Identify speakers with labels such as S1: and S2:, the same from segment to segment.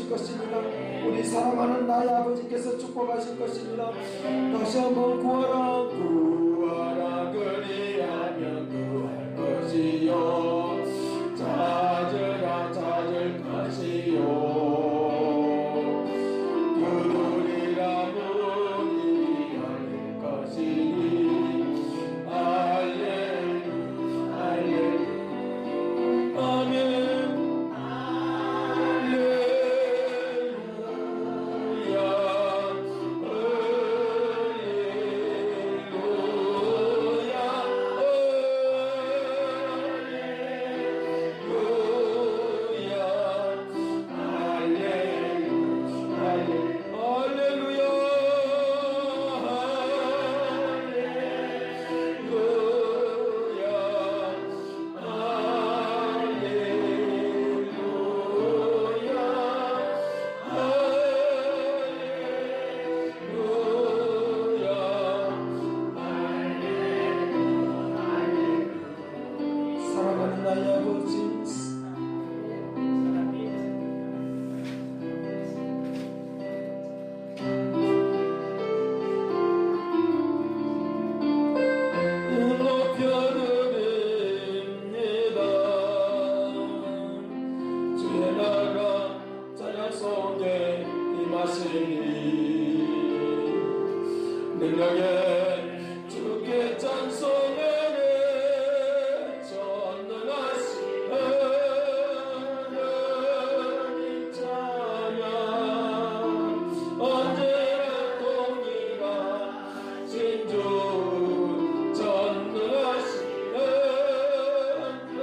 S1: 주실 것입니다. 우리 사랑하는 나의 아버지께서 축복하실 것입니다. 다시 한번 구하라 구하라 그리하면 구할 것이요 찾으라 찾을 것이요 두드리라 문이 열릴 것이니 할렐루야 할렐루야 아멘 할렐루야 사랑하는 나의 아버지 높여드립니다. 주의 나라 찬양 속에 임하시니 능력에 주께 찬송을 전능하신 하나님 찬양 언제나 동일하신 주 전능하신 하나님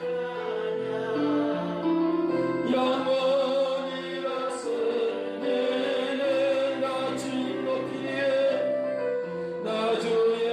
S1: 찬양 영원이라 승리는 나 주님 높이에 나 주의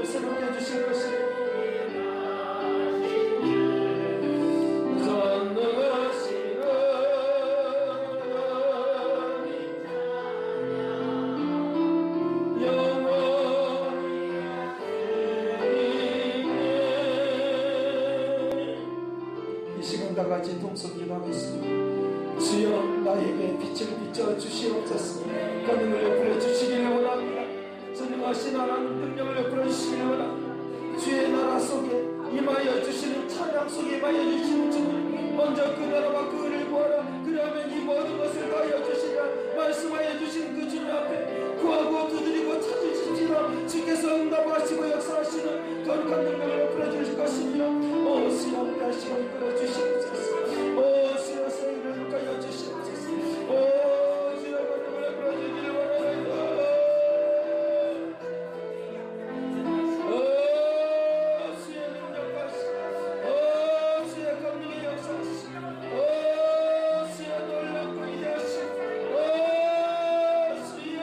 S2: 새롭게 해주실 것입니다. 다 같이 동성 기도하겠습니다. 주여 나에게 빛을 비춰주시옵소서. 가능을 베풀어 주시기를 원합니다. 전능하신 하나님 능력을 베풀어 주시기를 원합니다. 주의 나라 속에 임하여 주시는 찬양 속에 임하여 주시는 주님, 먼저 그 나라와 그 의를 구하라. 그러면 이 모든 것을 더하여 주시라 말씀하여 주신 그 주님 앞에 구하고 두드리고 찾으십시다. 주께서 응답하시고 역사하시는 거룩한 능력을 베풀어 주실 것입니다. 오 주여 함께 하시고 이끌어 주시옵소서. 오 주여 생일을 누가여 주시옵소서. 오 주여 거룩을 베풀어 주기를 원합니다. 오 주의 능력하시, 오 주의 권능의 역사하시, 오 주의 놀랍고 위대하시, 오 주여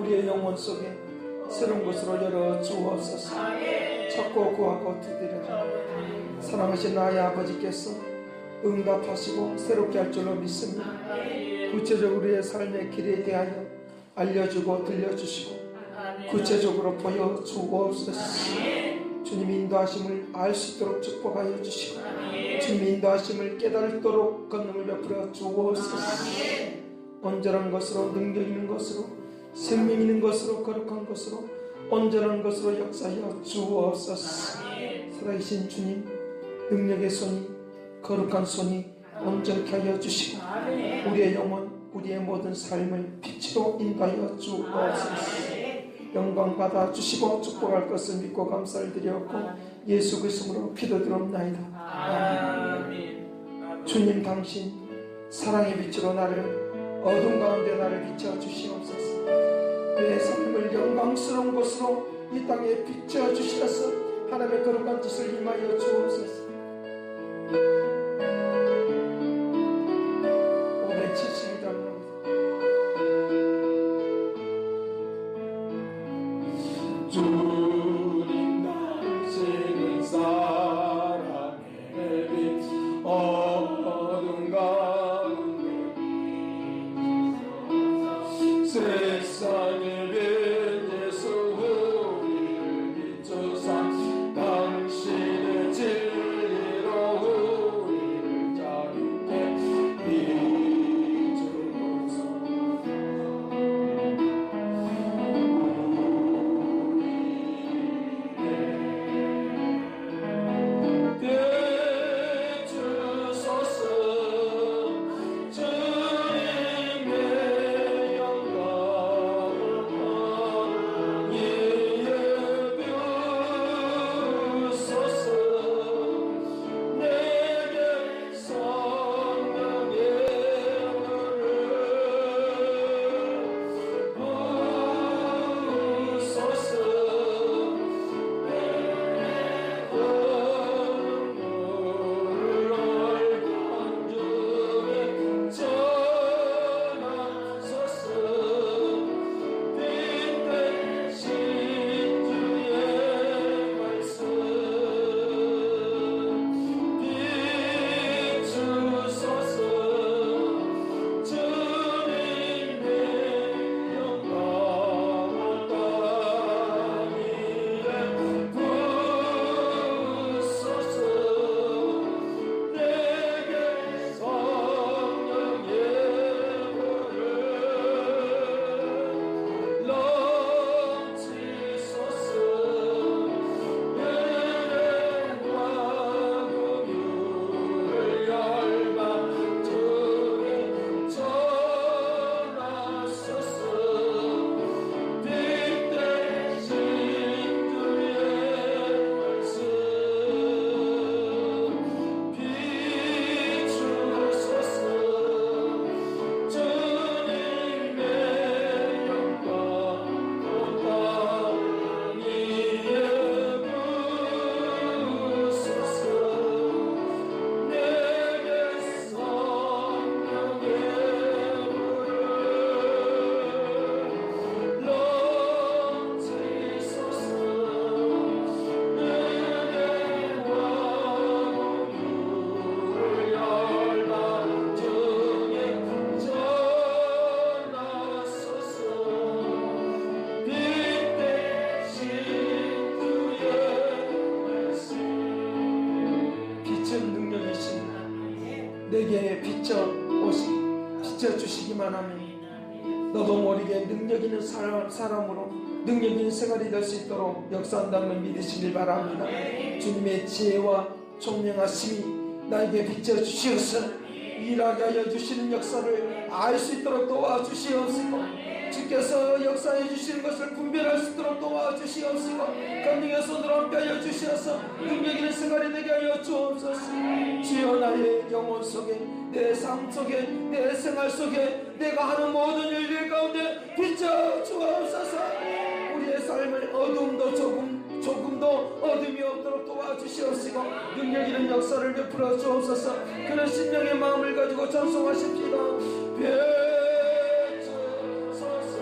S2: 우리의 영혼 속에 새로운 곳으로 열어 주옵소서. 찾고 구하고 두드려 사랑하신 나의 아버지께서 응답하시고 새롭게 할 줄로 믿습니다. 구체적으로 우리의 삶의 길에 대하여 알려주고 들려주시고 구체적으로 보여주옵소서. 주님 인도하심을 알 수 있도록 축복하여 주시고 주님 인도하심을 깨달도록 권능을 베풀어 주옵소서. 온전한 것으로 능력 있는 것으로 생명 있는 것으로 거룩한 것으로 온전한 것으로 역사하여 주옵소서. 살아계신 주님 능력의 손이 거룩한 손이 온전케 하여 주시고 우리의 영혼 우리의 모든 삶을 빛으로 인도하여 주옵소서. 영광 받아 주시고 축복할 것을 믿고 감사를 드렸고 예수 그리스도로 기도드립나이다. 아멘. 주님 당신 사랑의 빛으로 나를 어둠 가운데 나를 비춰 주시옵소서. 내 삶을 영광스러운 것으로 이 땅에 비춰 주시어서 하나님의 거룩한 뜻을 임하여 주옵소서. 572장
S1: 주님 당신은 사랑의 빛 어둠 가운데 세상의 빛 예수 우리를 비추사 당신의 진리로 우리를 자유케 비추소서.
S2: 내게 비춰주시기만 하면 너도 모르게 능력 있는 사람으로 능력 있는 생활이 될 수 있도록 역사한다는 믿으시길 바랍니다. 주님의 지혜와 총명하심이 나에게 비춰주시어서 일하게 하여 주시는 역사를 알 수 있도록 도와주시옵시고 주께서 역사해 주시는 것을 분별할 수 있도록 도와주시옵시고 권능의 손으로 함께하여 주시어서 능력 있는 생활이 되게 하여 주옵소서. 주여 나의 영혼 속에 내 삶 속에 내 생활 속에 내가 하는 모든 일들 가운데 비춰 주옵소서. 우리의 삶을 어둠도 조금도 어둠이 없도록 도와주시옵시고 능력 있는 역사를 베풀어 주옵소서. 그런 신령의 마음을 가지고 전송하십시다. 비춰소서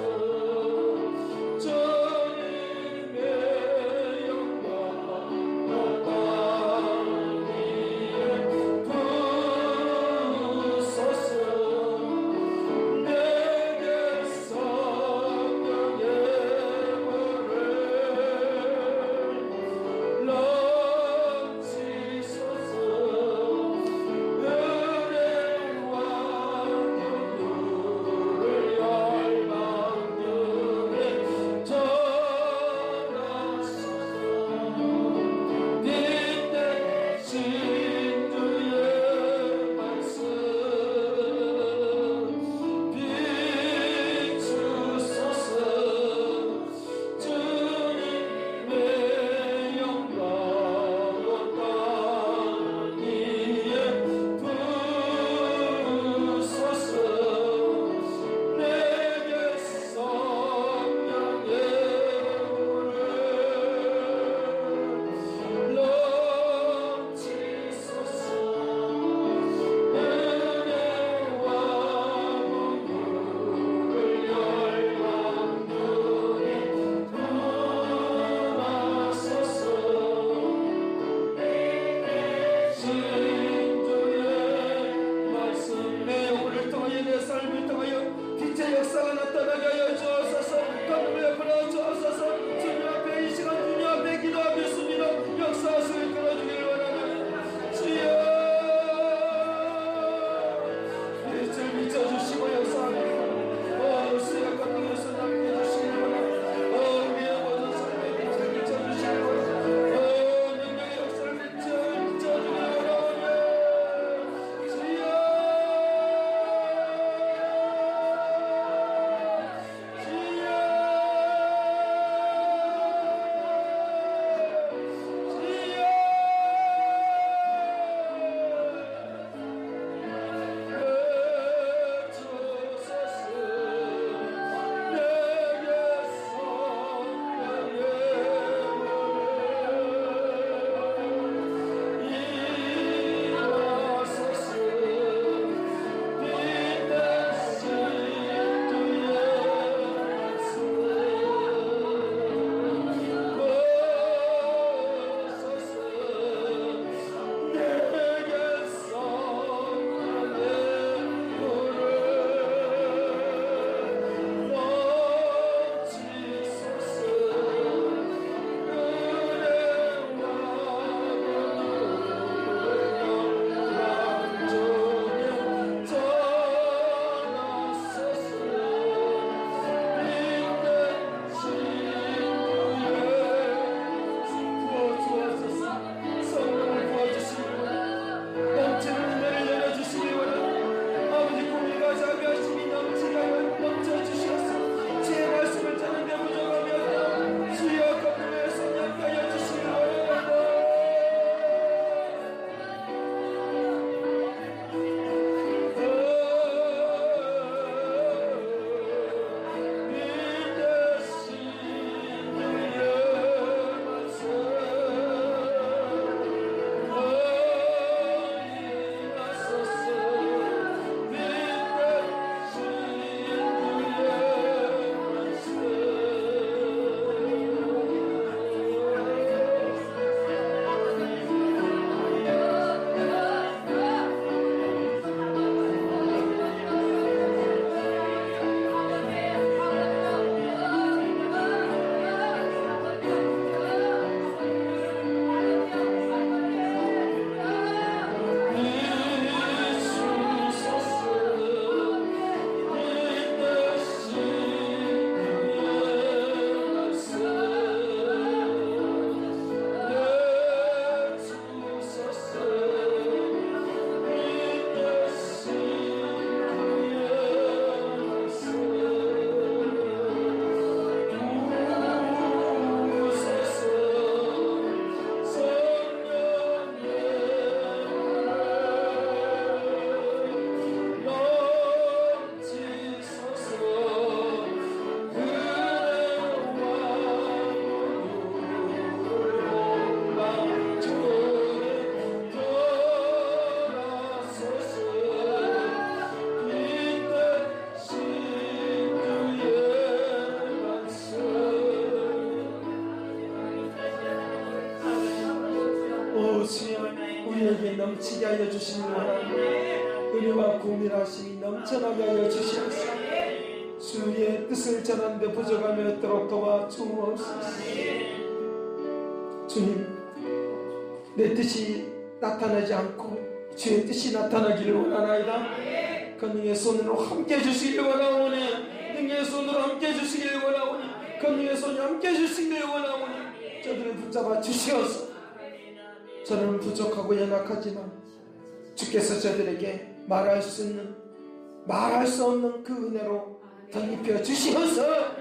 S2: 우리에게 넘치게 하여 주시길 원합니다. 은혜와 구원하심이 넘쳐나게 하여 주시옵소서. 주의 뜻을 전하는데 부족함이 없도록 도와주옵소서. 주님, 내 뜻이 나타나지 않고 주의 뜻이 나타나기를 원하나이다. 권능의 손으로 함께 해주시길 원하오니, 능력의 손으로 함께 해주시길 원하오니, 권능의 손이 함께 해주시길 원하오니 저들을 붙잡아 주시옵소서. 저는 부족하고 연약하지만 주께서 저들에게 말할 수 없는 그 은혜로 덧입혀 주시어서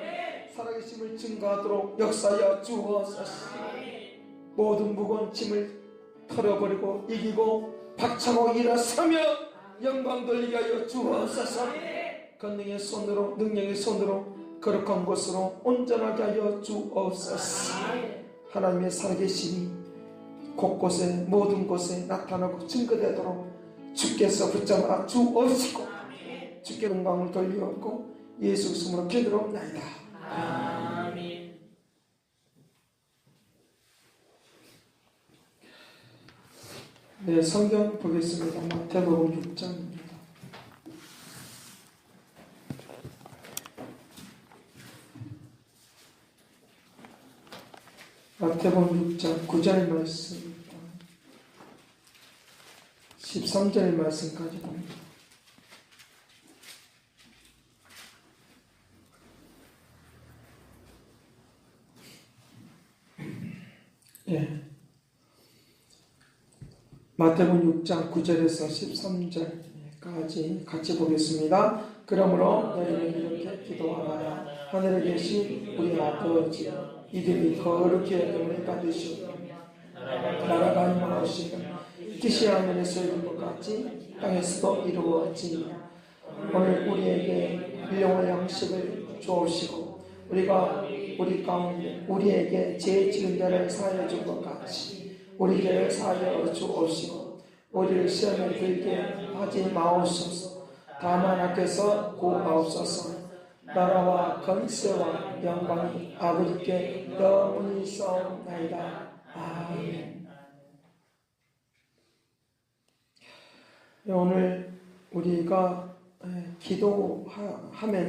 S2: 살아계심을 증거하도록 역사하여 주옵소서. 모든 무거운 짐을 털어버리고 이기고 박차고 일어서며 영광 돌리게 하여 주옵소서. 권능의 손으로 능력의 손으로 거룩한 곳으로 온전하게 하여 주옵소서. 하나님의 살아계심이 곳곳에 모든 곳에 나타나고 증거되도록 주께서 붙잡아 주옵시고 주께 영광을 돌리옵고 예수 그리스도로 기도하옵나이다.
S1: 아멘.
S2: 네, 성경 보겠습니다. 마태복음 6장입니다. 마태복음 6장 9절 말씀입니다. 13절 말씀까지 봅니다. 예. 마태복음 6장 9절에서 13절까지 같이 보겠습니다. 그러므로 너희는 이렇게 기도하라. 하늘에 계신 우리 아버지, 이름이 거룩히 여김을 받으시오며 나라가 임하옵시며 뜻이 하늘에서 이룬 것 같이 땅에서도 이루어지며 오늘 우리에게 일용할 양식을 주옵시고 우리가 우리 가운데 우리에게 죄 지은 자를 사하여 준 것 같이 우리 죄를 사하여 주옵시고 우리를 시험에 들게 하지 마옵소서. 다만 앞에서 구하옵소서. 나라와 권세와 영광이 아버지께 영원히 있사옵나이다. 아멘. 오늘 우리가 기도하면서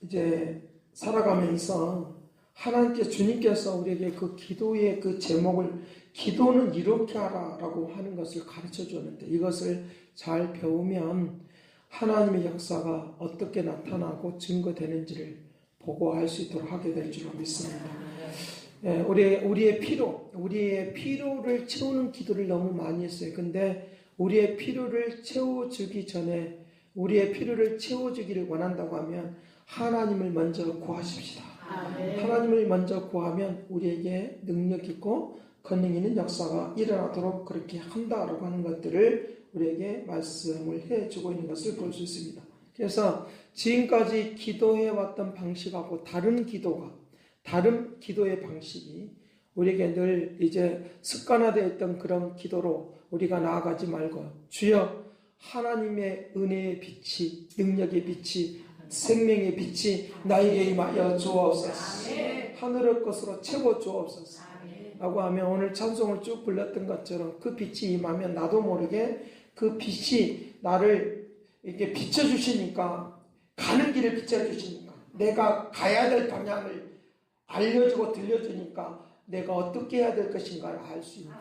S2: 이제 살아가면서 하나님께 주님께서 우리에게 그 기도의 그 제목을 기도는 이렇게 하라라고 하는 것을 가르쳐 줬는데 이것을 잘 배우면 하나님의 역사가 어떻게 나타나고 증거되는지를 보고 알 수 있도록 하게 될 줄로 믿습니다. 우리의 피로를 채우는 기도를 너무 많이 했어요. 근데 우리의 필요를 채워주기 전에 우리의 필요를 채워주기를 원한다고 하면 하나님을 먼저 구하십시다. 하나님을 먼저 구하면 우리에게 능력 있고 권능 있는 역사가 일어나도록 그렇게 한다라고 하는 것들을 우리에게 말씀을 해주고 있는 것을 볼 수 있습니다. 그래서 지금까지 기도해왔던 방식하고 다른 기도의 방식이 우리에게 늘 이제 습관화되어 있던 그런 기도로 우리가 나아가지 말고 주여 하나님의 은혜의 빛이 능력의 빛이 생명의 빛이 나에게 임하여 주옵소서. 하늘의 것으로 채워 주옵소서 라고 하면 오늘 찬송을 쭉 불렀던 것처럼 그 빛이 임하면 나도 모르게 그 빛이 나를 이렇게 비춰주시니까 가는 길을 비춰주시니까 내가 가야 될 방향을 알려주고 들려주니까 내가 어떻게 해야 될 것인가를 알 수 있는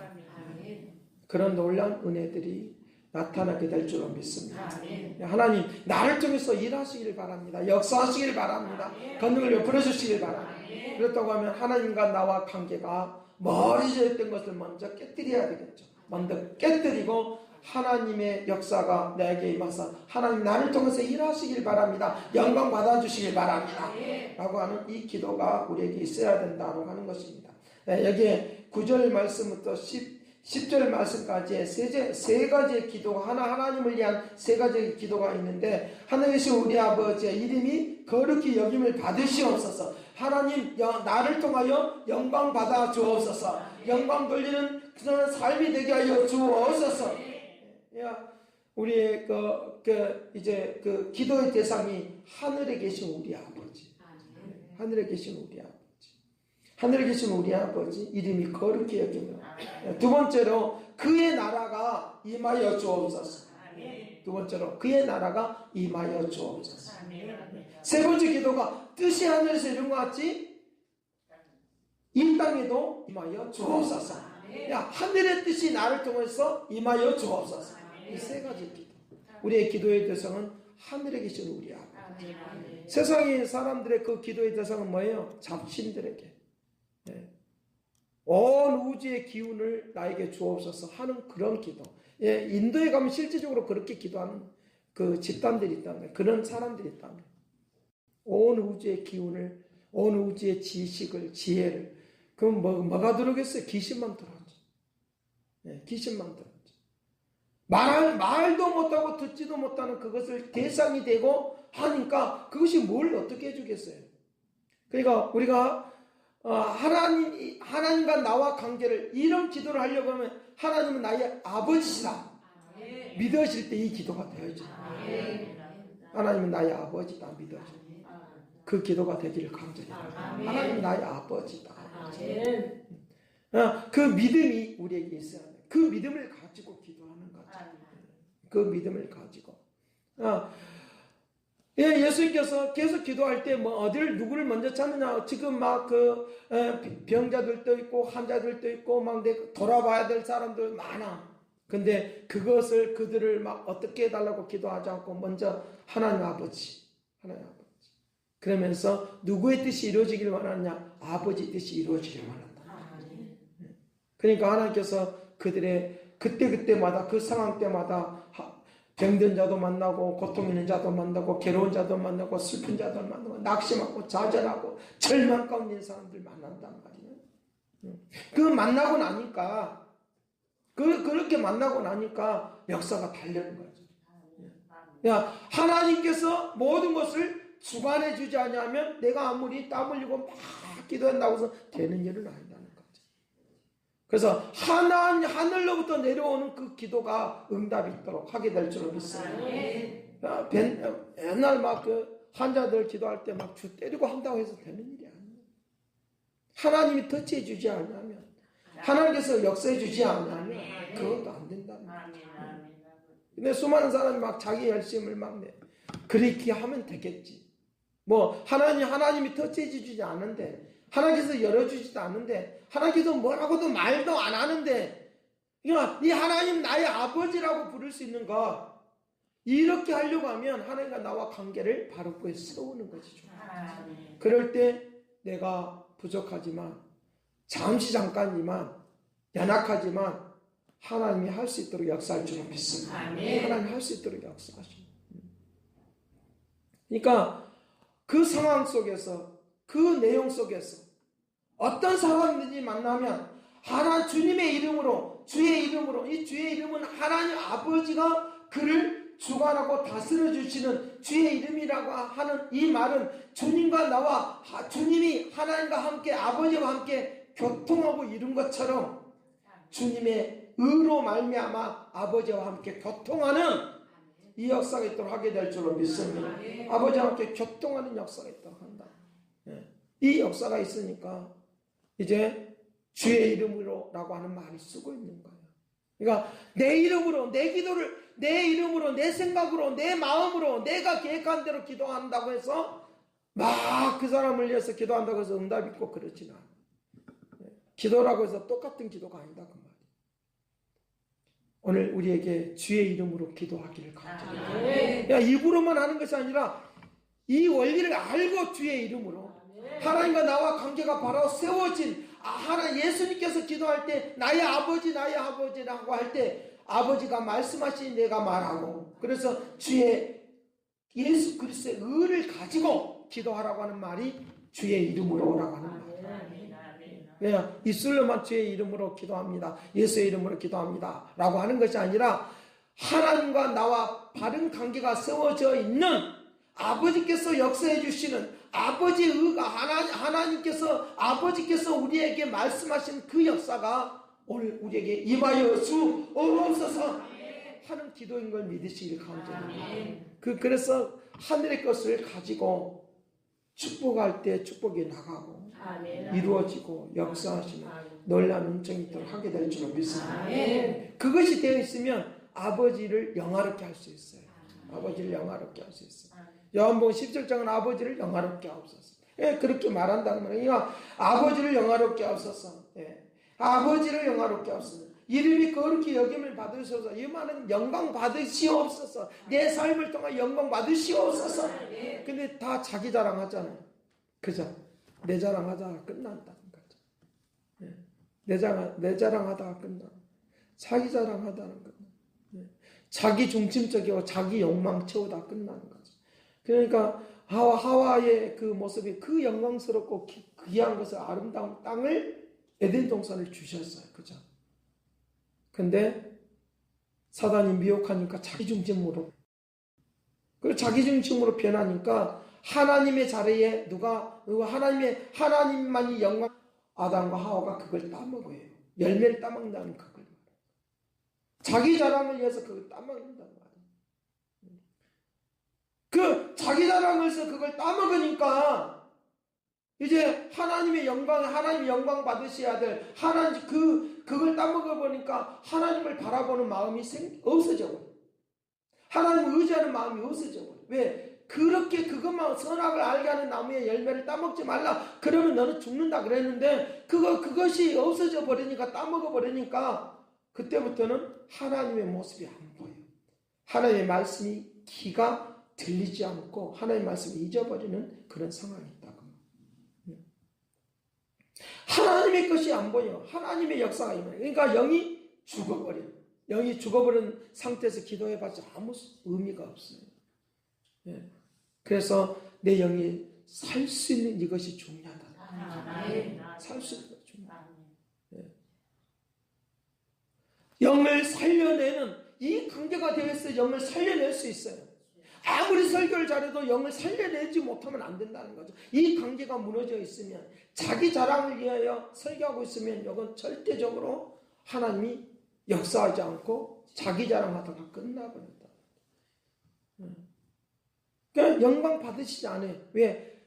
S2: 그런 놀라운 은혜들이 나타나게 될 줄로 믿습니다. 하나님 나를 통해서 일하시길 바랍니다. 역사하시길 바랍니다. 권능을 베풀어 주시길 바랍니다. 그렇다고 하면 하나님과 나와 관계가 멀어져 있던 것을 먼저 깨뜨려야 되겠죠. 먼저 깨뜨리고 하나님의 역사가 내게 임하사 하나님 나를 통해서 일하시길 바랍니다. 영광 받아주시길 바랍니다. 라고 하는 이 기도가 우리에게 있어야 된다고 하는 것입니다. 여기에 9절 말씀부터 10절 말씀까지 세 가지의 기도가 하나님을 위한 세 가지의 기도가 있는데 하나님이신 우리 아버지의 이름이 거룩히 여김을 받으시옵소서. 하나님 나를 통하여 영광 받아 주옵소서. 영광 돌리는 그런 삶이 되게 하여 주옵소서. 우리의 이제 그 기도의 대상이 하늘에 계신 우리 아버지. 하늘에 계신 우리 아버지. 하늘에 계신 우리 아버지 이름이 거룩히 여기며, 두 번째로 그의 나라가 임하여 주옵소서. 두 번째로 그의 나라가 임하여 주옵소서. 세 번째 기도가 뜻이 하늘에서 이룬 것 같이 이 땅에도 임하여 주옵소서. 야, 하늘의 뜻이 나를 통해서 임하여 주옵소서. 이 세 가지 기도. 우리의 기도의 대상은 하늘에 계신 우리 아버지. 세상의 사람들의 그 기도의 대상은 뭐예요? 잡신들에게. 온 우주의 기운을 나에게 주옵소서 하는 그런 기도. 인도에 가면 실질적으로 그렇게 기도하는 그 집단들이 있다는 거예요. 그런 사람들이 있다는 거예요. 온 우주의 기운을, 온 우주의 지식을, 지혜를. 그럼 뭐가 들어오겠어요? 귀신만 들어오죠. 귀신만 들어오죠. 말도 못하고 듣지도 못하는 그것을 대상이 되고 하니까 그것이 뭘 어떻게 해주겠어요? 그러니까 우리가 하나님과 나와 관계를 이런 기도를 하려고 하면 하나님은 나의 아버지시다 믿으실 때 이 기도가 되어야죠. 하나님은 나의 아버지다 믿어져. 그 기도가 되기를 간절히 하나님은 나의 아버지다. 그 믿음이 우리에게 있어야 돼. 그 믿음을 가지고 기도하는 거죠. 그 믿음을 가지고. 예수님께서 계속 기도할 때 어디를 누구를 먼저 찾느냐. 지금 막 병자들도 있고 환자들도 있고 막 돌아봐야 될 사람들 많아. 근데 그들을 막 어떻게 해달라고 기도하지 않고 먼저 하나님 아버지. 그러면서 누구의 뜻이 이루어지길 원하느냐? 아버지 뜻이 이루어지길 원한다. 그러니까 하나님께서 그들의 그때마다 그 상황 때마다 병든 자도 만나고 고통 있는 자도 만나고 괴로운 자도 만나고 슬픈 자도 만나고 낙심하고 좌절하고 절망 가운데 있는 사람들 만난단 말이에요. 그 만나고 나니까 그렇게 만나고 나니까 역사가 달려는 거죠. 하나님께서 모든 것을 주관해 주지 않으면 내가 아무리 땀 흘리고 막 기도한다고 해서 되는 일은 아니다는 거죠. 그래서 하늘로부터 내려오는 그 기도가 응답이 있도록 하게 될 줄로 믿습니다. 옛날 막 환자들 기도할 때 막 주 때리고 한다고 해서 되는 일이 아니에요. 하나님이 터치해 주지 않으면, 하나님께서 역사해 주지 않으면 그것도 안 된다는 거죠. 근데 수많은 사람이 막 자기 열심을 막 그렇게 하면 되겠지. 하나님이 터치해 주지 않는데, 하나님께서 열어주지도 않는데, 하나님께서 뭐라고도 말도 안 하는데, 그러니까 이 하나님 나의 아버지라고 부를 수 있는가? 이렇게 하려고 하면 하나님과 나와 관계를 바르게 세우는 것이죠. 그럴 때 내가 부족하지만, 잠깐이지만, 연약하지만, 하나님이 할 수 있도록 역사할 줄 믿습니다. 하나님이 할 수 있도록 역사하십니다. 그러니까 그 상황 속에서, 그 내용 속에서 어떤 사람들이 만나면 주님의 이름으로, 주의 이름으로, 이 주의 이름은 하나님 아버지가 그를 주관하고 다스려 주시는 주의 이름이라고 하는 이 말은 주님과 나와, 주님이 하나님과 함께, 아버지와 함께 교통하고 이룬 것처럼 주님의 의로 말미암아 아버지와 함께 교통하는 이 역사가 있도록 하게 될 줄로 믿습니다. 아버지와 함께 교통하는 역사가 있도록 한다. 이 역사가 있으니까 이제 주의 이름으로라고 하는 말을 쓰고 있는 거예요. 그러니까 내 이름으로, 내 기도를 내 이름으로, 내 생각으로, 내 마음으로 내가 계획한 대로 기도한다고 해서 막 그 사람을 위해서 기도한다고 해서 응답 있고 그렇지는 않아요. 기도라고 해서 똑같은 기도가 아니다 그 말이에요. 오늘 우리에게 주의 이름으로 기도하기를 간절히. 입으로만 하는 것이 아니라 이 원리를 알고 주의 이름으로 하나님과 나와 관계가 바로 세워진, 예수님께서 기도할 때 나의 아버지라고 할 때 아버지가 말씀하신 내가 말하고, 그래서 주의 예수 그리스도의 의를 가지고 기도하라고 하는 말이 주의 이름으로라고 하는 말이에요. 그냥 입술로만 주의 이름으로 기도합니다, 예수의 이름으로 기도합니다 라고 하는 것이 아니라 하나님과 나와 바른 관계가 세워져 있는 아버지께서 역사해 주시는 아버지께서 우리에게 말씀하신 그 역사가 오늘 우리에게 임하여 주옵소서 하는 기도인 걸 믿으시길 간절히. 그래서 하늘의 것을 가지고 축복할 때 축복이 나가고
S1: 아멘.
S2: 이루어지고 역사하시는 놀라운 은총이 있도록 하게 될 줄로 믿습니다.
S1: 아멘.
S2: 그것이 되어 있으면 아버지를 영화롭게 할 수 있어요. 아버지를 영화롭게 할 수 있어요. 요한복음 17장은 아버지를 영화롭게 하옵소서. 예, 그렇게 말한다는 말이에요. 아버지를 영화롭게 하옵소서. 예, 아버지를 영화롭게 하옵소서. 이름이 거룩히 여김을 받으셔서 이 말은 영광 받으시옵소서. 내 삶을 통해 영광 받으시옵소서. 근데 다 자기 자랑하잖아요. 그죠? 내 자랑하다가 끝난다는 거죠. 예, 내 자랑하다가 끝나. 자기 자랑하다는 거죠. 예, 자기 중심적이고 자기 욕망 채우다 끝나는 거죠. 그러니까 하와의 그 모습이 그 영광스럽고 귀한 것을 아름다운 땅을 에덴 동산을 주셨어요. 그죠? 근데 사단이 미혹하니까 자기중심으로, 그리고 자기중심으로 변하니까 하나님의 자리에 하나님만이 영광, 아담과 하와가 그걸 따먹어요. 열매를 따먹는다는 그걸 말해요. 자기 자랑을 위해서 그걸 따먹는다는 말이에요. 그 자기 자랑을 해서 그걸 따먹으니까 이제 하나님 영광 받으셔야 될 그걸 따먹어 보니까 하나님을 바라보는 마음이 없어져 버려. 하나님을 의지하는 마음이 없어져 버려. 왜? 그렇게 그것만 선악을 알게 하는 나무의 열매를 따먹지 말라. 그러면 너는 죽는다 그랬는데 그것이 없어져 버리니까, 따먹어 버리니까 그때부터는 하나님의 모습이 안 보여. 하나님의 말씀이 귀가 들리지 않고 하나님의 말씀을 잊어버리는 그런 상황이 있다고. 하나님의 것이 안 보여. 하나님의 역사가 임해요. 그러니까 영이 죽어버려. 영이 죽어버린 상태에서 기도해봤자 아무 의미가 없어요. 예. 그래서 내 영이 살 수 있는 이것이 중요하다. 살 수 있는 것이 중요하다. 예. 영을 살려내는 이 관계가 되어서 영을 살려낼 수 있어요. 아무리 설교를 잘해도 영을 살려내지 못하면 안 된다는 거죠. 이 관계가 무너져 있으면, 자기 자랑을 위하여 설교하고 있으면 이건 절대적으로 하나님이 역사하지 않고 자기 자랑하다가 끝나버린다. 그러니까 영광 받으시지 않아요. 왜?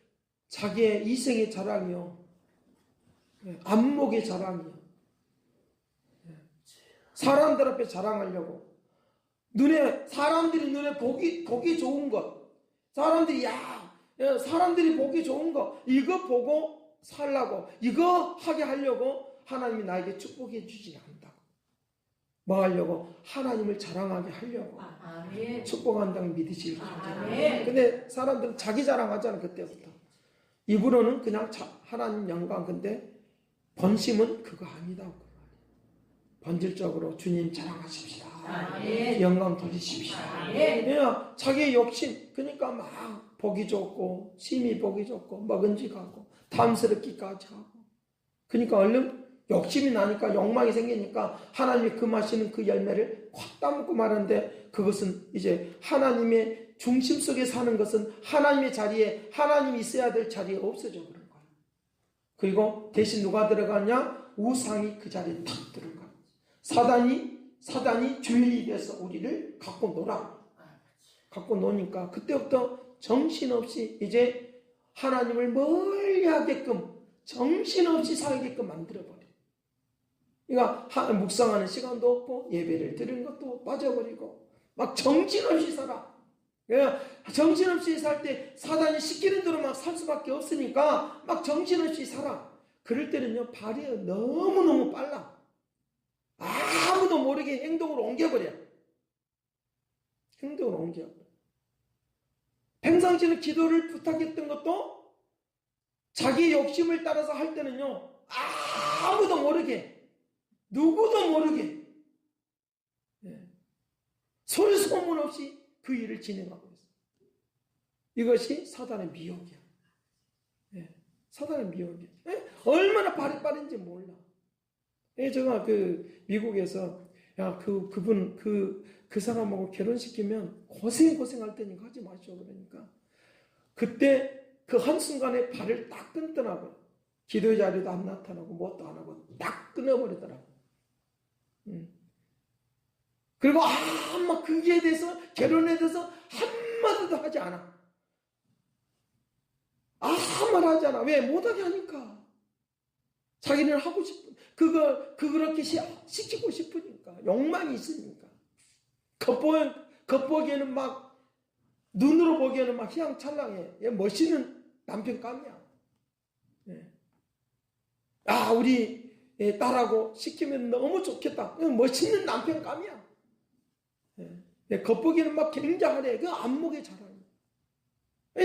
S2: 자기의 이생의 자랑이요, 안목의 자랑이요, 사람들 앞에 자랑하려고, 사람들이 눈에 보기 좋은 것, 사람들이 보기 좋은 것, 이거 보고 살라고, 이거 하게 하려고 하나님이 나에게 축복해 주지 않는다고. 뭐 하려고? 하나님을 자랑하게 하려고. 축복한다고 믿으시길 바랍니다. 근데 사람들은 자기 자랑하잖아, 그때부터. 입으로는 그냥 하나님 영광, 근데 본심은 그거 아니다고. 본질적으로 주님 자랑하십시다. 영광 돌리십시다. 그냥 자기의 욕심, 그러니까 막 보기 좋고, 심히 보기 좋고, 먹은지가고, 탐스럽기까지 하고. 그러니까 얼른 욕심이 나니까, 욕망이 생기니까 하나님이 금하시는 그 열매를 확 따먹고 말하는데, 그것은 이제 하나님의 중심 속에 사는 것은 하나님의 자리에, 하나님이 있어야 될 자리에 없어져 버린 거예요. 그리고 대신 누가 들어가냐? 우상이 그 자리에 탁 들어가요. 사단이 주인이 돼서 우리를 갖고 놀아. 갖고 노니까 그때부터 정신없이 이제 하나님을 멀리하게끔, 정신없이 살게끔 만들어버려. 그러니까 묵상하는 시간도 없고 예배를 드리는 것도 빠져버리고 막 정신없이 살아. 그러니까 정신없이 살 때 사단이 시키는 대로 막 살 수밖에 없으니까 막 정신없이 살아. 그럴 때는요, 발이 너무너무 빨라. 아무도 모르게 행동으로 옮겨버려. 행동으로 옮겨버려. 평상시는 기도를 부탁했던 것도 자기 욕심을 따라서 할 때는요, 아무도 모르게, 누구도 모르게, 소문 없이 그 일을 진행하고 있어요. 이것이 사단의 미혹이야. 사단의 미혹이야. 얼마나 발이 빠른지 몰라. 제가 미국에서, 그 사람하고 결혼시키면 고생할 테니까 하지 마시오. 그러니까. 그때 그 한순간에 발을 딱 끊더라고요. 기도 자리도 안 나타나고, 뭣도 안 하고, 딱 끊어버리더라고요. 그리고 막 그기에 대해서, 결혼에 대해서 한마디도 하지 않아. 아무 말 하잖아. 왜? 못하게 하니까. 자기는 하고 싶은, 그렇게 시키고 싶으니까. 욕망이 있으니까. 겉보기에는 막, 눈으로 보기에는 막 휘황찬란해. 얘 멋있는 남편감이야. 예. 아, 우리 딸하고 시키면 너무 좋겠다. 멋있는 남편감이야. 예. 겉보기에는 막 굉장하래. 그 안목에 잘하네.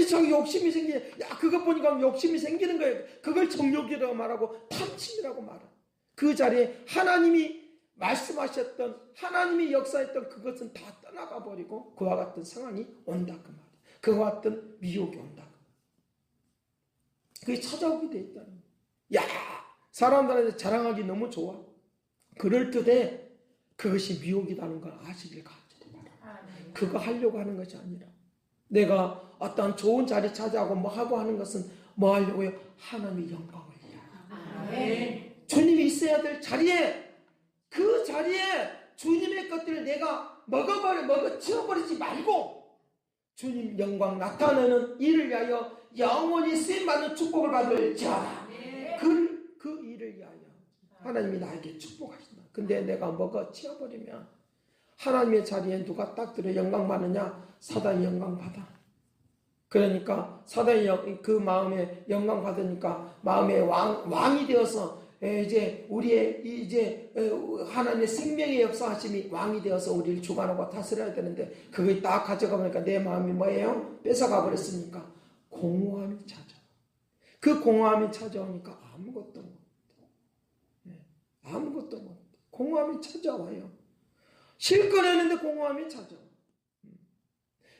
S2: 자기 욕심이 야, 그것 보니까 욕심이 생기는 거예요. 그걸 정욕이라고 말하고 탐심이라고 말해. 그 자리에 하나님이 말씀하셨던, 하나님이 역사했던 그것은 다 떠나가 버리고 그와 같은 상황이 온다 그 말이야. 그와 같은 미혹이 온다. 그게 찾아오게 돼 있다는 거야. 야, 사람들한테 자랑하기 너무 좋아. 그럴듯해. 그것이 미혹이라는 걸 아시길 바랍니다. 그거 하려고 하는 것이 아니라 내가 어떤 좋은 자리 차지하고 뭐 하고 하는 것은 뭐 하려고요? 하나님의 영광을 위하여. 주님이 있어야 될 자리에, 그 자리에 주님의 것들을 내가 치워버리지 말고 주님 영광 나타내는 일을 위하여 영원히 쓰임받는 축복을 받을지어다. 그 일을 위하여 하나님이 나에게 축복하신다. 근데 내가 치워버리면 하나님의 자리에 누가 딱 들어 영광 받느냐? 사단이 영광 받아. 그러니까 사단이 그 마음에 영광 받으니까 마음의 왕이 되어서 이제 하나님의 생명의 역사하심이 왕이 되어서 우리를 주관하고 다스려야 되는데 그걸 딱 가져가 보니까 내 마음이 뭐예요? 뺏어가 버렸으니까 공허함이 찾아. 그 공허함이 찾아오니까 아무것도 못해. 아무것도 못해. 공허함이 찾아와요. 실컷 했는데 공허함이 찾아와.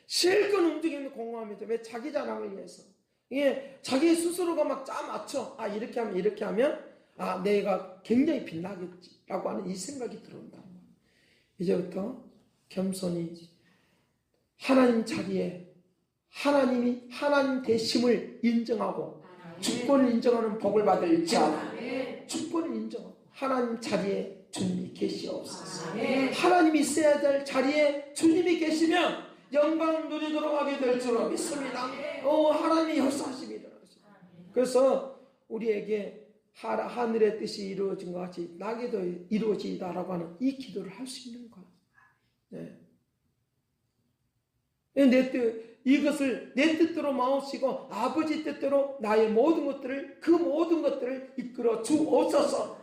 S2: 실컷 움직이는 공허함이 왜? 자기 자랑을 위해서. 이게 자기 스스로가 막 짜맞춰. 아, 이렇게 하면 아, 내가 굉장히 빛나겠지라고 하는 이 생각이 들어온다. 이제부터 겸손히 하나님 자리에 하나님이 하나님 되심을 인정하고 주권을 인정하는 복을 받을지어다. 주권을 인정하고 하나님 자리에 주님이 계시옵소서. 하나님이 있어야 될 자리에 주님이 계시면 영광 누리도록 하게 될 줄로 믿습니다. 하나님의 역사하심이 일어나십니다. 그래서 우리에게 하늘의 뜻이 이루어진 것 같이 나에게도 이루어지다라고 하는 이 기도를 할 수 있는 거야. 네. 이것을 내 뜻대로 마음쓰고 아버지 뜻대로 나의 모든 것들을 이끌어 주옵소서.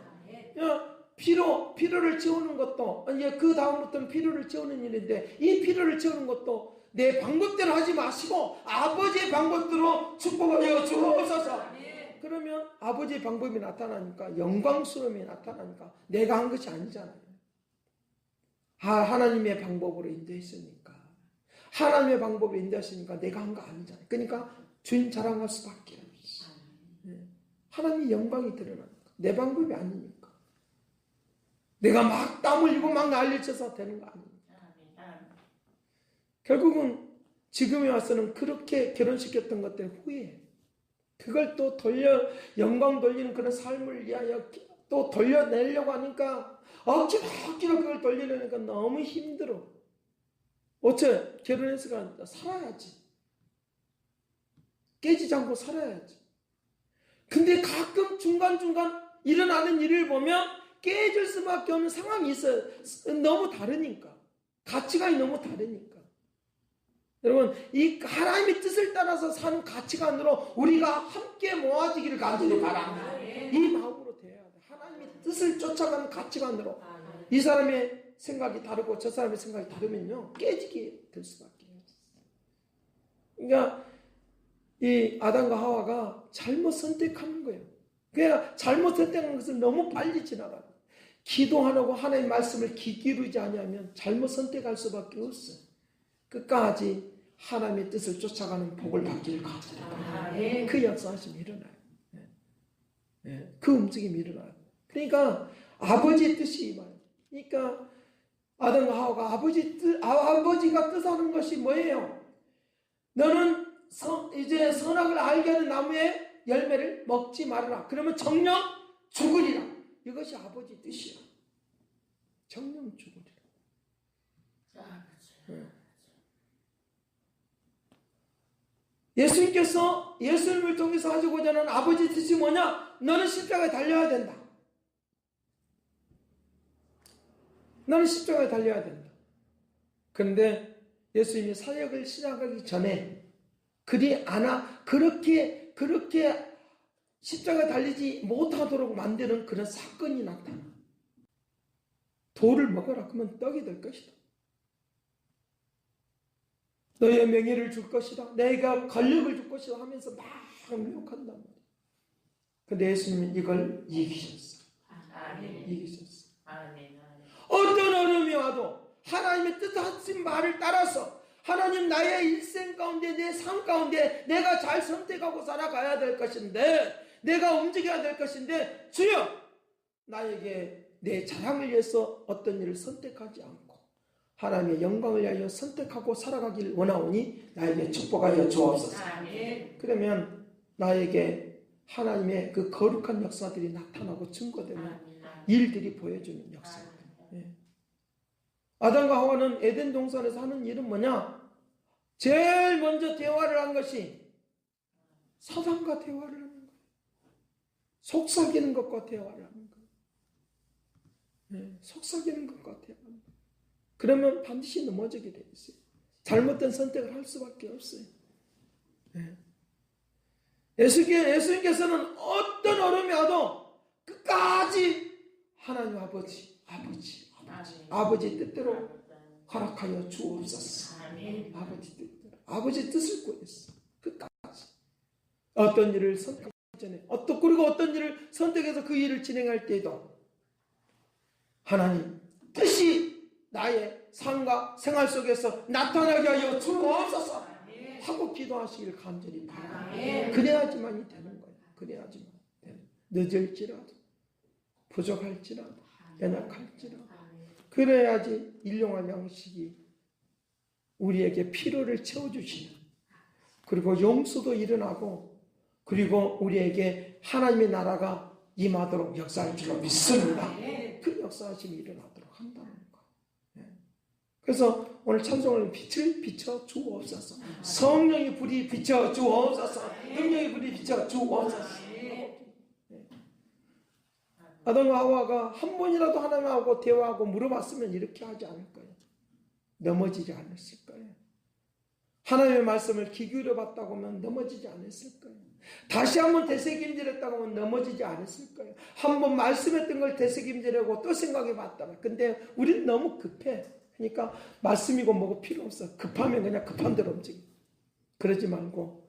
S2: 피로를 채우는 것도 이제 그 다음부터는 피로를 채우는 일인데 이 피로를 채우는 것도 내 방법대로 하지 마시고 아버지의 방법대로 축복하여 주옵소서. 그러면 아버지의 방법이 나타나니까 영광스러움이 나타나니까 내가 한 것이 아니잖아요. 하나님의 방법으로 인도했으니까 하나님의 방법으로 인도했으니까 내가 한 거 아니잖아요. 그러니까 주님 자랑할 수밖에 없어. 하나님의 영광이 드러나니까 내 방법이 아니니까 내가 막 땀 흘리고 막 난리를 쳐서 되는 거 아닙니다. 결국은 지금에 와서는 그렇게 결혼시켰던 것들 후회해. 그걸 또 영광 돌리는 그런 삶을 위하여 또 돌려내려고 하니까 억지로 그걸 돌리려니까 너무 힘들어. 어째 결혼해서 살아야지. 깨지지 않고 살아야지. 근데 가끔 중간중간 일어나는 일을 보면 깨질 수밖에 없는 상황이 있어요. 너무 다르니까. 가치관이 너무 다르니까. 여러분, 이 하나님의 뜻을 따라서 사는 가치관으로 우리가 함께 모아지기를 간절히 바랍니다. 이 마음으로 돼야 돼. 하나님의 뜻을 쫓아가는 가치관으로. 이 사람의 생각이 다르고 저 사람의 생각이 다르면요 깨지게 될 수밖에 없어요. 그러니까 이 아담과 하와가 잘못 선택하는 거예요. 그냥 잘못 선택한 것을 너무 빨리 지나가요. 기도하려고 하나님의 말씀을 귀 기울이지 않으면 잘못 선택할 수밖에 없어요. 끝까지 하나님의 뜻을 쫓아가는 복을 받기를 간절히 그 역사하심이 일어나요. 그 움직임이 일어나요. 그러니까 아버지의 뜻이 임해요. 그러니까 아담과 하와가 아버지가 뜻하는 것이 뭐예요? 너는 이제 선악을 알게 하는 나무의 열매를 먹지 말아라. 그러면 정령 죽으리라. 이것이 아버지 뜻이야. 정령 죽으리라. 예수님께서 예수님을 통해서 하시고자 하는 아버지 뜻이 뭐냐? 너는 십자가에 달려야 된다. 너는 십자가에 달려야 된다. 그런데 예수님이 사역을 시작하기 전에 그렇게 십자가에 달리지 못하도록 만드는 그런 사건이 나타나. 돌을 먹어라. 그러면 떡이 될 것이다. 너의 명예를 줄 것이다. 내가 권력을 줄 것이다 하면서 막 욕한단 말이야. 근데 예수님은 이걸 이기셨어. 이기셨어. 어떤 어려움이 와도 하나님의 뜻하신 말을 따라서 하나님 나의 일생 가운데 내 삶 가운데 내가 잘 선택하고 살아가야 될 것인데 내가 움직여야 될 것인데 주여 나에게 내 자랑을 위해서 어떤 일을 선택하지 않고 하나님의 영광을 위하여 선택하고 살아가길 원하오니 나에게 축복하여 주옵소서. 그러면 나에게 하나님의 그 거룩한 역사들이 나타나고 증거되는 일들이 보여주는 역사들. 아담과 하와는 에덴 동산에서 하는 일은 뭐냐? 제일 먼저 대화를 한 것이 사단과 대화를 하는 거예요. 속삭이는 것과 대화를 하는 거예요. 속삭이는 것과 대화를 하는 거예요. 그러면 반드시 넘어지게 돼 있어요. 잘못된 선택을 할 수밖에 없어요. 예수님께서는 어떤 어려움이 와도 끝까지 하나님 아버지 뜻대로 허락하여 주옵소서. 아버지 뜻을 구했어. 끝까지. 어떤 일을 선택하기 전에 그리고 어떤 일을 선택해서 그 일을 진행할 때에도 하나님 뜻이 나의 삶과 생활 속에서 나타나게 하여 주옵소서 하고 기도하시기를 간절히 바랍니다. 그래야지만이 되는 거예요. 그래야지만 되는. 늦을지라도 부족할지라도 연약할지라도 그래야지 일용할 양식이 우리에게 필요를 채워주시는 그리고 용서도 일어나고 그리고 우리에게 하나님의 나라가 임하도록 역사할 줄로 믿습니다. 그 역사하심이 일어나도록 한다는 거. 그래서 오늘 찬송을 빛을 비춰 주옵소서. 성령의 불이 비춰 주옵소서. 능력의 불이 비춰 주옵소서. 아담과 하와가 한 번이라도 하나님하고 대화하고 물어봤으면 이렇게 하지 않을 거예요. 넘어지지 않았을 거예요. 하나님의 말씀을 귀 기울여 봤다고 하면 넘어지지 않았을 거예요. 다시 한번 되새김질했다고 하면 넘어지지 않았을 거예요. 한번 말씀했던 걸 되새김질하고 또 생각해 봤다가 근데 우리는 너무 급해. 그러니까 말씀이고 뭐고 필요 없어. 급하면 그냥 급한 대로 움직여. 그러지 말고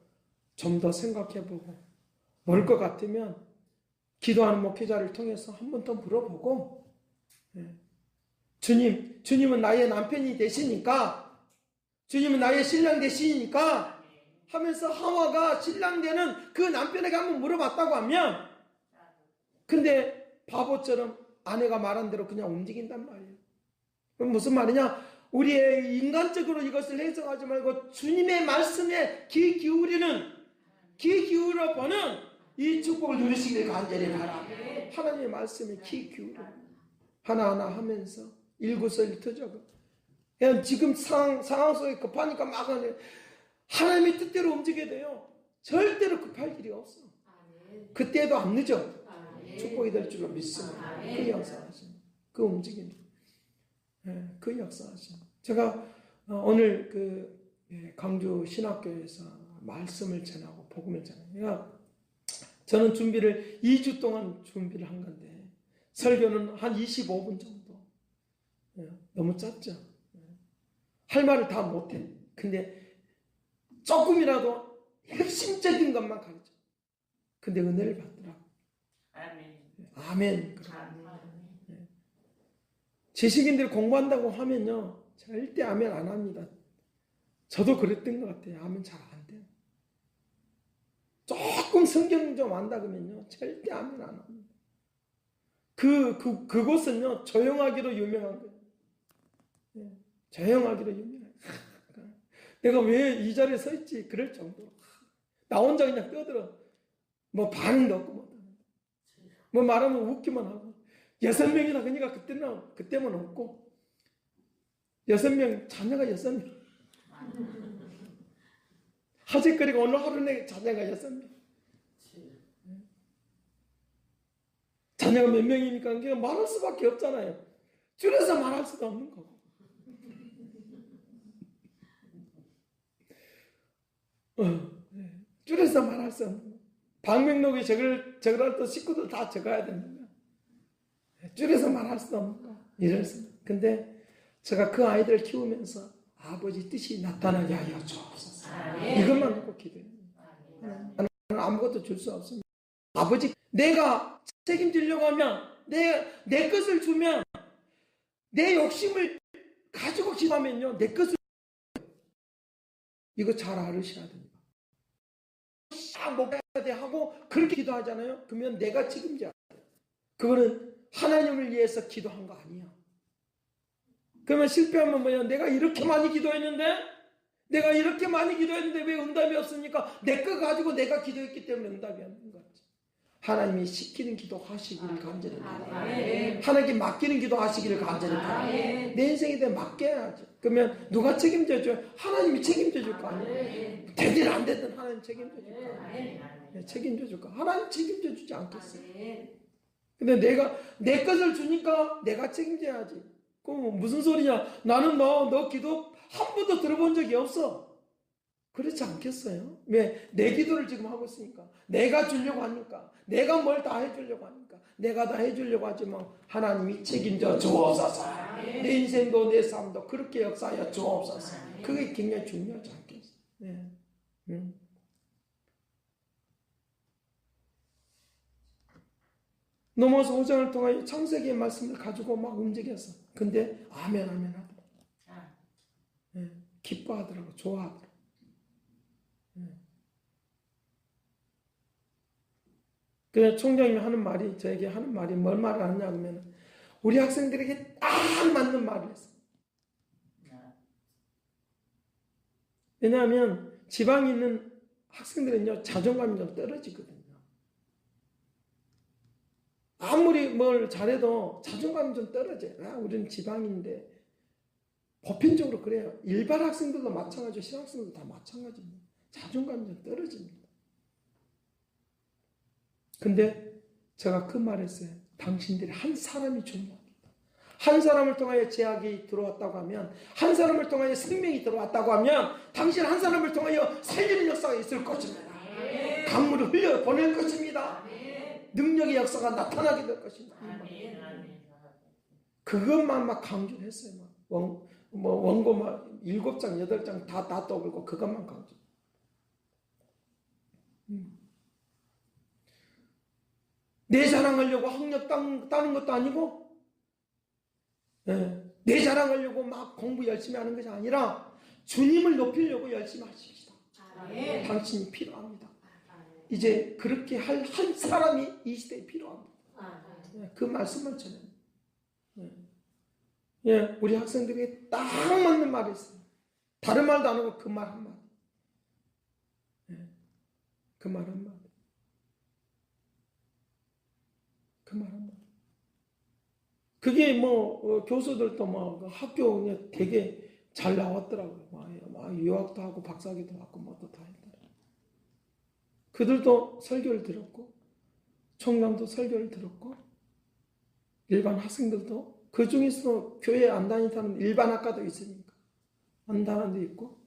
S2: 좀 더 생각해보고 모를 것 같으면 기도하는 목회자를 통해서 한 번 더 물어보고 주님은 나의 남편이 되시니까 주님은 나의 신랑 되시니까 하면서 하와가 신랑 되는 그 남편에게 한번 물어봤다고 하면 근데 바보처럼 아내가 말한 대로 그냥 움직인단 말이에요. 그럼 무슨 말이냐? 우리의 인간적으로 이것을 해석하지 말고 주님의 말씀에 귀 기울여 보는 이 축복을 누리시길 간절히 바랍니다. 하나님의 말씀에 귀 기울여 하나하나 하면서 일거수일투족을 그냥 지금 상황 속에 급하니까 막 하나님의 뜻대로 움직여야 돼요. 절대로 급할 일이 없어. 그때도 안 늦어. 축복이 될 줄로 믿습니다. 그 역사하신 그 움직임 그 역사하신 제가 오늘 강주 신학교에서 말씀을 전하고 복음을 전하고 저는 준비를 2주 동안 준비를 한 건데 설교는 한 25분 정도. 너무 짧죠. 할 말을 다 못해. 근데 조금이라도 핵심적인 것만 가르쳐. 근데 은혜를 받더라고. 아멘. 지식인들 공부한다고 하면요 절대 아멘 안 합니다. 저도 그랬던 것 같아요. 아멘 잘 안 돼요. 조금 성경 좀 안다 그러면요 절대 아멘 안 합니다. 그곳은요 조용하기로 유명한 거예요. 조용하기로 유명해요. 내가 왜 이 자리에 서 있지 그럴 정도로 나 혼자 그냥 떠들어. 뭐 반응도 없고 뭐 말하면 웃기만 하고 6명이나 그러니까 그때만 없고 6명 자녀가 6명 화제거리가 오늘 하루 내 자녀가 6명. 자녀가 몇 명이니까 그냥 말할 수밖에 없잖아요. 줄여서 말할 수도 없는 거고. 줄여서 말할 수 없는 거. 방명록에 적을 때 식구들 다 적어야 됩니다. 줄여서 말할 수 없는 거. 이랬어요. 근데 제가 그 아이들을 키우면서 아버지 뜻이 나타나게 하여 주옵소서. 이것만 놓고 기도해요. 나는 아무것도 줄 수 없습니다. 아버지, 내가 책임지려고 하면, 내 것을 주면, 내 욕심을 가지고 기도하면요, 내 것을 이거 잘 알으셔야 됩니다. 먹어야 돼 하고 그렇게 기도하잖아요. 그러면 내가 책임져야 돼요. 그거는 하나님을 위해서 기도한 거 아니야. 그러면 실패하면 뭐야? 내가 이렇게 많이 기도했는데 왜 응답이 없습니까? 내 거 가지고 내가 기도했기 때문에 응답이 없는 거지. 하나님이 시키는 기도 하시기를 간절히 바랍니다. 하나님께 맡기는 기도 하시기를 간절히 바랍니다. 내 인생에 대해 맡겨야지. 그러면 누가 책임져 줘요? 하나님이 책임져 줄 거 아니에요. 되든 안 되든 하나님 책임져 줄 거 아니에요. 책임져 줄 거. 하나님 책임져 주지 않겠어요. 근데 내가 내 것을 주니까 내가 책임져야지. 그럼 무슨 소리냐? 나는 너 기도 한 번도 들어본 적이 없어. 그렇지 않겠어요? 왜? 내 기도를 지금 하고 있으니까. 내가 주려고 하니까. 내가 뭘 다 해주려고 하니까. 내가 다 해주려고 하지만 하나님이 책임져 주옵소서. 내 인생도 내 삶도 그렇게 역사하여 주옵소서. 그게 굉장히 중요하지 않겠어요? 네. 넘어서 5장을 통하여 창세기의 말씀을 가지고 막 움직였어. 근데 아멘 하더라고. 네. 기뻐하더라고. 좋아하더라고. 그래서 총장님이 저에게 하는 말이 뭘 말을 하냐 하면 우리 학생들에게 딱 맞는 말을 했어요. 왜냐하면 지방에 있는 학생들은요, 자존감이 좀 떨어지거든요. 아무리 뭘 잘해도 자존감이 좀 떨어져요. 우리는 지방인데. 보편적으로 그래요. 일반 학생들도 마찬가지고 신학생들도 다 마찬가지입니다. 자존감이 좀 떨어집니다. 근데 제가 그 말했어요. 당신들이 한 사람이 중요합니다. 한 사람을 통하여 제약이 들어왔다고 하면, 한 사람을 통하여 생명이 들어왔다고 하면 당신 한 사람을 통하여 살리는 역사가 있을 것입니다. 강물을 흘려 보낼 것입니다. 능력의 역사가 나타나게 될 것입니다. 그것만 막 강조를 했어요. 원고 7장, 8장 다 떠들고 그것만 강조. 내 자랑하려고 학력 따는 것도 아니고, 내 자랑하려고 막 공부 열심히 하는 것이 아니라 주님을 높이려고 열심히 하십시다. 당신이 필요합니다. 이제 그렇게 할 한 사람이 이 시대에 필요합니다. 그 말씀을 전해요. 우리 학생들에게 딱 맞는 말이 있어요. 다른 말도 안 하고 그 말 한마디. 그 말 한마디. 그 말 한마디. 그게 교수들도 학교 되게 잘 나왔더라고요. 유학도 하고 박사학위도 하고 뭐도 다 했더라고요. 그들도 설교를 들었고, 총장도 설교를 들었고, 일반 학생들도 그 중에서 교회 안 다니다는 일반 학과도 있으니까 안 다니는 데 있고,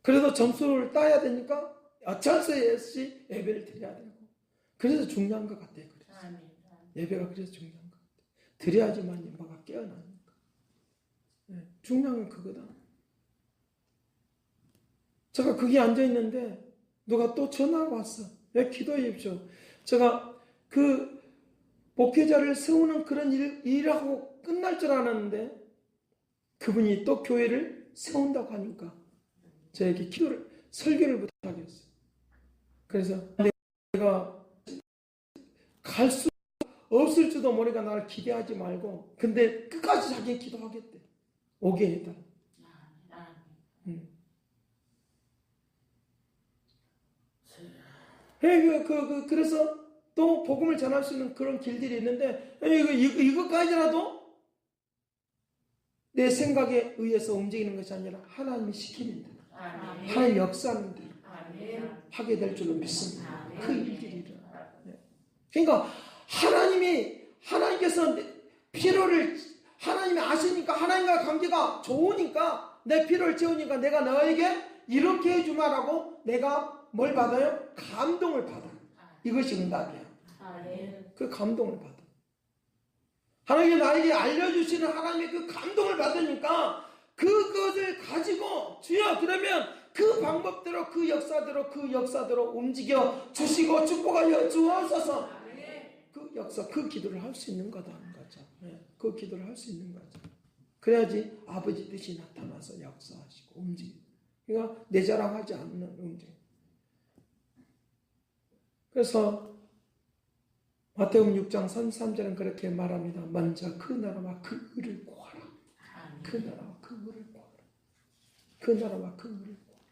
S2: 그래도 점수를 따야 되니까 어쩔 수 없이 예배를 드려야 되고, 그래서 중요한 것 같아요. 그래서. 예배가 그래서 중요한 것 같아요. 드려야지만 뭐가 깨어나니까. 중요한 건 그거다. 제가 거기 앉아있는데 누가 또 전화가 왔어. 왜 기도해 주십시오. 제가 그 목회자를 세우는 그런 일하고 끝날 줄 알았는데 그분이 또 교회를 세운다고 하니까 저에게 설교를 부탁했어요. 그래서 내가 갈 수 없을지도 모르니까 나를 기대하지 말고, 근데 끝까지 자기는 기도하겠대. 오게 해달라. 그래서 또 복음을 전할 수 있는 그런 길들이 있는데, 이것까지라도 내 생각에 의해서 움직이는 것이 아니라 하나님이 시키는 대로, 하나님 역사하는 대로, 하게 될 줄로 믿습니다.
S1: 아멘.
S2: 그 일들이 일어나. 그러니까 하나님께서 필요를 하나님이 아시니까 하나님과 관계가 좋으니까 내 필요를 채우니까 내가 너에게 이렇게 해주마라고 내가 뭘 받아요? 감동을 받아요. 이것이 응답이야. 그 감동을 받아. 하나님이 나에게 알려주시는 하나님의 그 감동을 받으니까 그것을 가지고 주여 그러면 그 방법대로 그 역사대로 움직여 주시고 축복하여 주옵소서. 그 역사 그 기도를 할 수 있는 거다는 거죠. 그 기도를 할 수 있는 거죠. 그래야지 아버지 뜻이 나타나서 역사하시고 움직이고. 그러니까 내 자랑하지 않는 움직임. 그래서 마태복음 6장 33절은 그렇게 말합니다. 먼저 그 나라와 그 의를 구하라. 그 나라와 그 의를 구하라. 그 나라와 그 의를 구하라.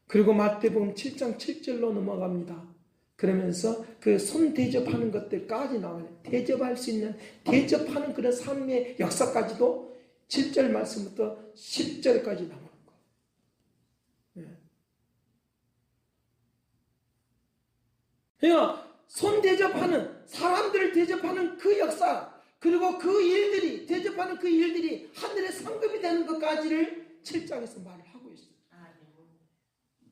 S2: 그리고 마태복음 7장 7절로 넘어갑니다. 그러면서 그 손 대접하는 것들까지 나와요. 대접할 수 있는 대접하는 그런 삶의 역사까지도 7절 말씀부터 10절까지 나오는 거예요. 그러니까 손 대접하는 사람들을 대접하는 그 역사 그리고 그 일들이 대접하는 그 일들이 하늘의 상급이 되는 것까지를 7장에서 말을 하고 있어요.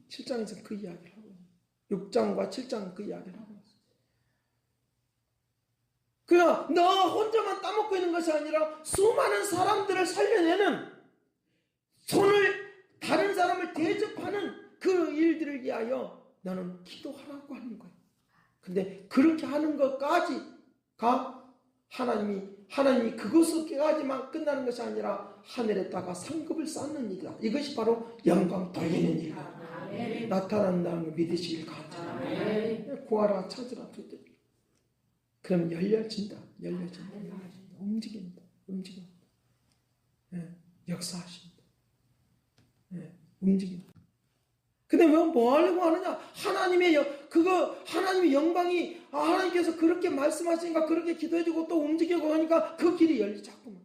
S2: 7장에서 그 이야기를 하고 있어요. 6장과 7장은 그 이야기를 하고 있어요. 그러니까 너 혼자만 따먹고 있는 것이 아니라 수많은 사람들을 살려내는 손을 다른 사람을 대접하는 그 일들을 위하여 너는 기도하라고 하는 거예요. 근데 그렇게 하는 것까지가 하나님이 그것까지만 끝나는 것이 아니라 하늘에다가 상급을 쌓는 일이다. 이것이 바로 영광 돌리는 일이다. 나타난다는 걸 믿으시길 간절합니다. 구하라 찾으라 두드려. 그러면 열려진다. 움직인다. 역사하신다. 움직인다. 근데 왜 뭐 하려고 하느냐? 하나님의 영광이 하나님께서 그렇게 말씀하시니까 그렇게 기도해주고 또 움직이고 하니까 그 길이 열리 자꾸만.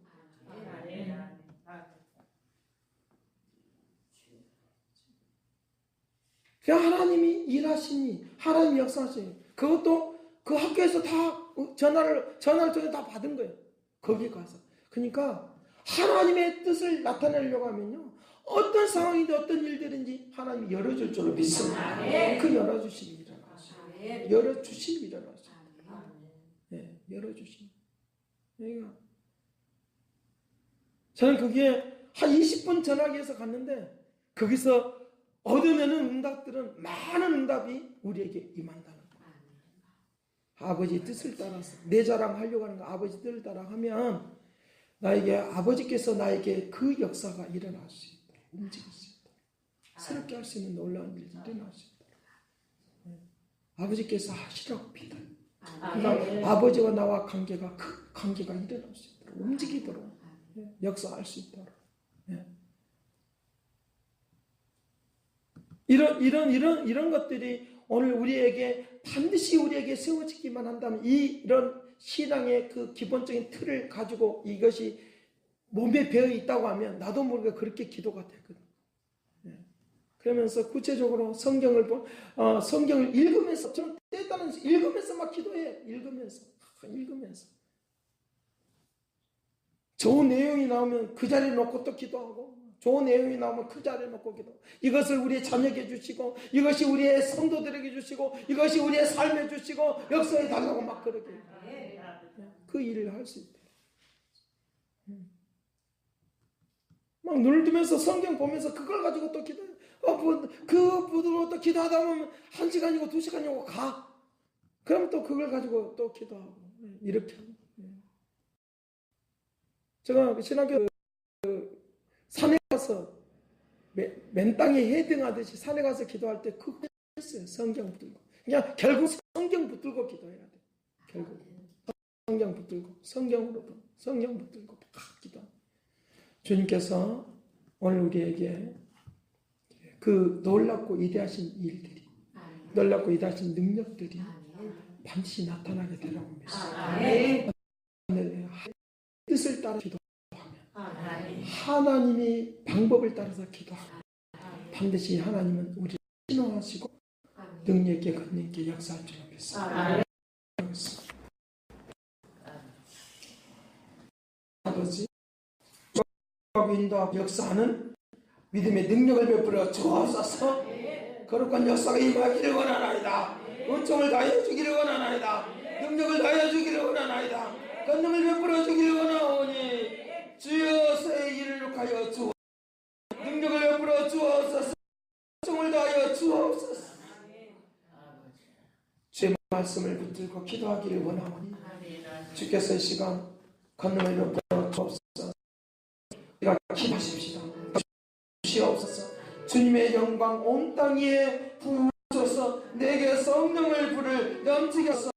S2: 하나님이 일하시니 하나님이 역사하시니 그것도 그 학교에서 다 전화를 통해 다 받은 거예요. 거기 가서. 그러니까 하나님의 뜻을 나타내려고 하면요. 어떤 상황이든 어떤 일들인지 하나님이 열어줄 줄로 믿습니다. 그 열어주심이 일어나시고 열어주심이 일어나시고 열어주심. 그러니까 저는 거기에 한 20분 전화기에서 갔는데 거기서 얻어내는 응답들은 많은 응답이 우리에게 임한다는 거예요. 아버지 뜻을 따라서 내 자랑하려고 하는 거 아버지 뜻을 따라 하면 나에게 아버지께서 나에게 그 역사가 일어날 수 있다. 움직일 수 있다. 새롭게 할 수 있는 놀라운 일이 일어날 수 있다. 아버지께서 하시라고 믿어요. 아버지와 나와 관계가 그 관계가 일어날 수 있도록 움직이도록 역사할 수 있도록 이런 것들이 오늘 우리에게 반드시 우리에게 세워지기만 한다면 이런 신앙의 그 기본적인 틀을 가지고 이것이 몸에 배어 있다고 하면 나도 모르게 그렇게 기도가 되거든. 그러면서 구체적으로 성경을 읽으면서 저는 때에 따라서 읽으면서 막 기도해. 읽으면서 좋은 내용이 나오면 그 자리에 놓고 또 기도하고 좋은 내용이 나오면 그 자리에 놓고 기도. 이것을 우리의 자녀에게 주시고 이것이 우리의 성도들에게 주시고 이것이 우리의 삶에 주시고 역사에 달라고 막 그렇게 그 일을 할 수 있다. 막 눈을 뜨면서 성경 보면서 그걸 가지고 또 기도해. 그 부분으로 또 기도하다 보면 1시간이고 2시간이고 가. 그럼 또 그걸 가지고 또 기도하고 이렇게. 제가 신학교 산에 가서 맨 땅에 헤딩하듯이 산에 가서 기도할 때 그거 했어요. 성경 붙들고. 그냥 결국 성경 붙들고 기도해야 돼. 결국 성경 붙들고 성경 붙들고 막 기도. 주님께서 오늘 우리에게 그 놀랍고 위대하신 일들이 놀랍고 위대하신 능력들이 반드시 나타나게 되라고 믿습니다. 뜻을 따라 기도하면 하나님이 방법을 따라서 기도하면 반드시 하나님은 우리를 신호하시고 능력 있게 권능 있게 역사할 줄 믿습니다. 아버지, 인도하고 역사하는 믿음의 능력을 베풀어 주옵소서. 거룩한 역사가 임하기를 원하나이다. 은총을 다하여 주기를 원하나이다. 능력을 다하여 주기를 원하나이다. 권능을 베풀어 주기를 원하오니 주여 새 일을 하여 주옵소서. 능력을 베풀어 주옵소서. 은총을 다하여 주옵소서. 주의 말씀을 붙들고 기도하기를 원하오니 주께서 이 시간 권능을 베풀어 주옵소서. 우리가 기도하십시다. 주시옵소서. 주님의 영광 온 땅 위에 부으소서. 내게 성령을 부를 넘치게 하소서.